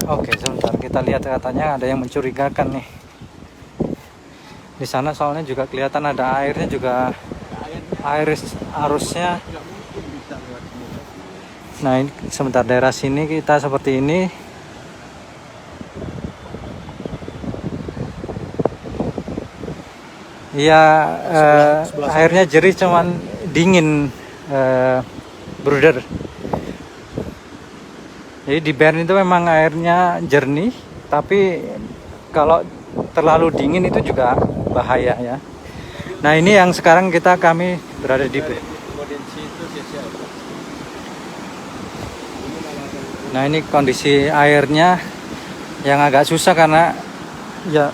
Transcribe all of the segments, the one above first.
Oke, sebentar kita lihat, katanya ada yang mencurigakan nih. Di sana soalnya juga kelihatan ada airnya juga, air arusnya. Nah, ini sebentar, daerah sini kita seperti ini. Iya, airnya jernih cuman dingin, brother. Jadi di Bern itu memang airnya jernih, tapi kalau terlalu dingin itu juga bahaya ya. Nah, ini yang sekarang kami berada di. Nah, ini kondisi airnya yang agak susah karena ya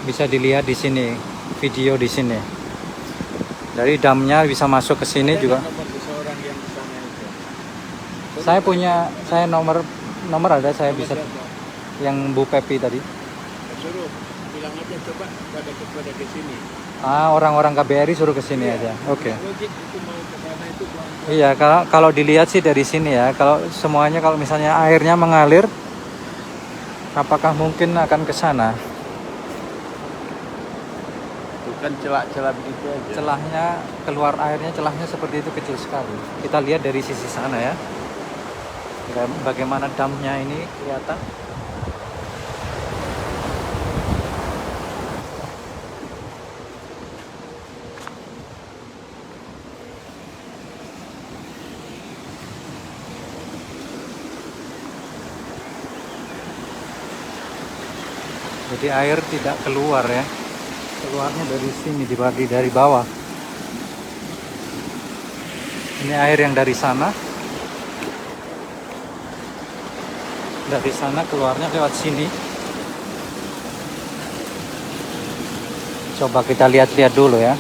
bisa dilihat di sini, video di sini. Dari damnya bisa masuk ke sini juga. Saya punya, nomor ada, saya bisa yang Bu Pepi tadi. Suruh bilang aja, coba pada ke sini. Orang-orang KBRI suruh ke sini aja. Oke. Logik itu mau ke sana itu buang. Iya, kalau dilihat sih dari sini ya, kalau semuanya, kalau misalnya airnya mengalir, apakah mungkin akan ke sana? Bukan celah-celah begitu aja. Celahnya, keluar airnya, celahnya seperti itu, kecil sekali. Kita lihat dari sisi sana ya. Bagaimana damnya ini kelihatan. Jadi air tidak keluar ya. Keluarnya dari sini, dibagi dari bawah. Ini air yang dari sana. Dari sana keluarnya lewat sini. Coba kita lihat-lihat dulu ya.